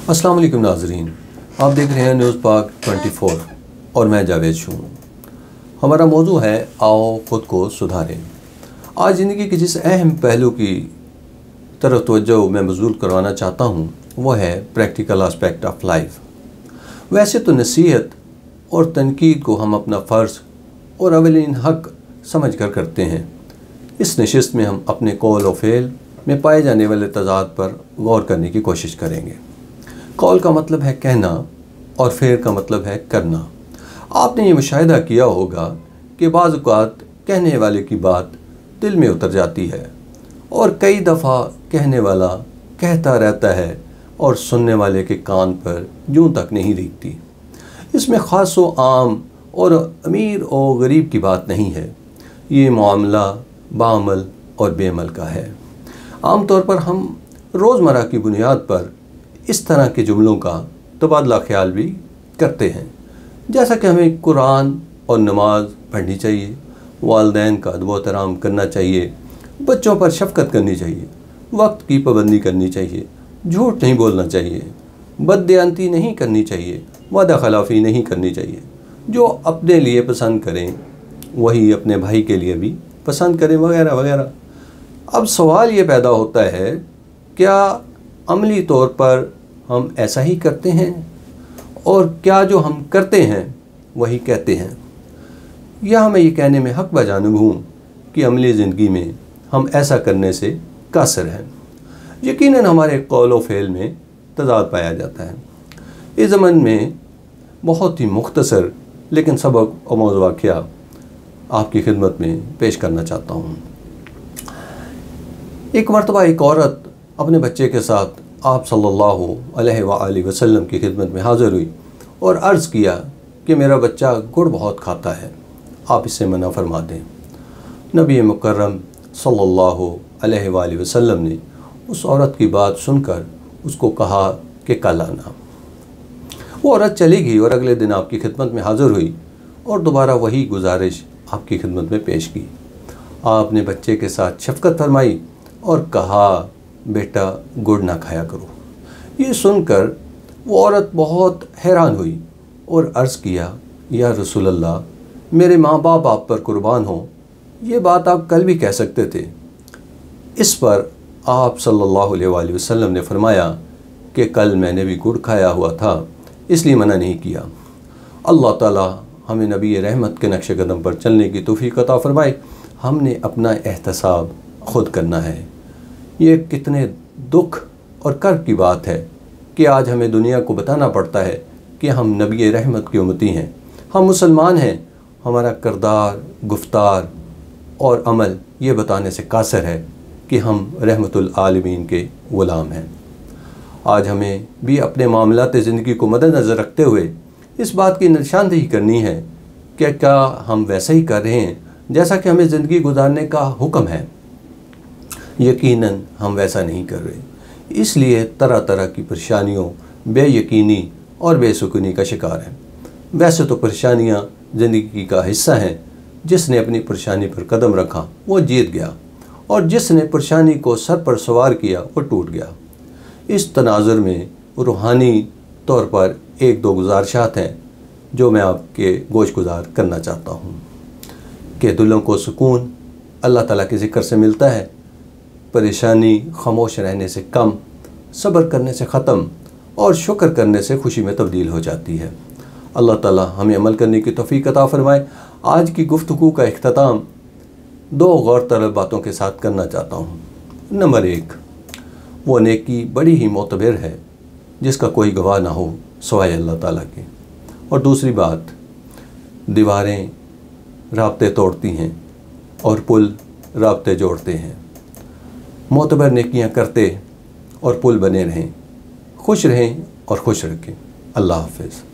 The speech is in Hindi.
अस्सलाम वालेकुम नाज़रीन, आप देख रहे हैं न्यूज़ पाक 24 और मैं जावेद हूँ। हमारा मौजू है आओ ख़ुद को सुधारें। आज ज़िंदगी के जिस अहम पहलू की तरफ तवज्जो मैं मबज़ूल करवाना चाहता हूँ वह है प्रैक्टिकल एस्पेक्ट ऑफ लाइफ। वैसे तो नसीहत और तनकीद को हम अपना फ़र्ज़ और अवलीन हक़ समझ कर करते हैं। इस नशिस्त में हम अपने कौल और फ़ेल में पाए जाने वाले तज़ाद पर गौर करने की कोशिश करेंगे। कौल का मतलब है कहना और फ़ेल का मतलब है करना। आपने ये मुशाहिदा किया होगा कि बाज़ औक़ात कहने वाले की बात दिल में उतर जाती है और कई दफ़ा कहने वाला कहता रहता है और सुनने वाले के कान पर जूं तक नहीं दिखती। इसमें ख़ास व आम और अमीर और गरीब की बात नहीं है, ये मामला बाअमल और बेअमल का है। आम तौर पर हम रोज़मर्रा की बुनियाद पर इस तरह के जुमलों का तबादला ख्याल भी करते हैं, जैसा कि हमें कुरान और नमाज पढ़नी चाहिए, वालिदैन का अदब व एहतराम करना चाहिए, बच्चों पर शफ़क़त करनी चाहिए, वक्त की पाबंदी करनी चाहिए, झूठ नहीं बोलना चाहिए, बददयांती नहीं करनी चाहिए, वादा खिलाफ़ी नहीं करनी चाहिए। जो अपने लिए पसंद करें वही अपने भाई के लिए भी पसंद करें, वगैरह वगैरह। अब सवाल ये पैदा होता है, क्या अमली तौर पर हम ऐसा ही करते हैं और क्या जो हम करते हैं वही कहते हैं? या मैं ये कहने में हक़ बजानिब हूँ कि अमली ज़िंदगी में हम ऐसा करने से कासिर हैं। यकीनन हमारे कौल व फ़ेल में तज़ाद पाया जाता है। इस ज़मन में बहुत ही मुख्तसर लेकिन सबक और मौज़ू वाक़या आपकी खिदमत में पेश करना चाहता हूँ। एक मरतबा एक औरत अपने बच्चे के साथ आप सल्लल्लाहु अलैहि वसल्लम की खिदमत में हाज़िर हुई और अर्ज़ किया कि मेरा बच्चा गुड़ बहुत खाता है, आप इसे मना फरमा दें। नबी मुकर्रम सल्लल्लाहु अलैहि वसल्लम ने उस औरत की बात सुनकर उसको कहा कि कल आना। वो औरत चली गई और अगले दिन आपकी खिदमत में हाज़िर हुई और दोबारा वही गुजारिश आपकी खिदमत में पेश की। आपने बच्चे के साथ शफ़क़त फरमाई और कहा, बेटा गुड़ ना खाया करो। ये सुनकर वो औरत बहुत हैरान हुई और अर्ज़ किया, या रसूल अल्लाह, मेरे माँ बाप आप पर कुर्बान हों, ये बात आप कल भी कह सकते थे। इस पर आप सल्लल्लाहु अलैहि वसल्लम ने फरमाया कि कल मैंने भी गुड़ खाया हुआ था, इसलिए मना नहीं किया। अल्लाह ताला हमें नबी रहमत के नक्श कदम पर चलने की तौफ़ीक़ अता फ़रमाए। हमने अपना एहतसाब ख़ुद करना है। ये कितने दुख और कर्ब की बात है कि आज हमें दुनिया को बताना पड़ता है कि हम नबी रहमत के उम्मती हैं, हम मुसलमान हैं। हमारा किरदार, गुफ्तार और अमल ये बताने से कासिर है कि हम रहमतुल आलमीन के ग़ुलाम हैं। आज हमें भी अपने मामलात ज़िंदगी को मद्देनज़र रखते हुए इस बात की निशानदेही करनी है कि क्या हम वैसा ही कर रहे हैं जैसा कि हमें ज़िंदगी गुजारने का हुक्म है। यकीनन हम वैसा नहीं कर रहे, इसलिए तरह तरह की परेशानियों, बेयकीनी और बेसुकूनी का शिकार हैं। वैसे तो परेशानियाँ ज़िंदगी का हिस्सा हैं, जिसने अपनी परेशानी पर कदम रखा वो जीत गया और जिसने परेशानी को सर पर सवार किया वो टूट गया। इस तनाज़ुर में रूहानी तौर पर एक दो गुजारिशात हैं जो मैं आपके गोशगुजार करना चाहता हूँ कि दिलों को सुकून अल्लाह ताला के ज़िक्र से मिलता है, परेशानी खामोश रहने से कम, सब्र करने से ख़त्म और शुक्र करने से खुशी में तब्दील हो जाती है। अल्लाह ताला हमें अमल करने की तौफ़ीक़ अता फ़रमाए। आज की गुफ्तगू का इख्तिताम दो गौर तलब बातों के साथ करना चाहता हूँ। नंबर 1, वो नेकी बड़ी ही मोतबर है जिसका कोई गवाह ना हो सिवाय अल्लाह ताला के। और दूसरी बात, दीवारें राब्ते तोड़ती हैं और पुल राब्ते जोड़ते हैं। मोतबर नेकियां करते और पुल बने रहें। खुश रहें और खुश रखें। अल्लाह हाफ़िज़।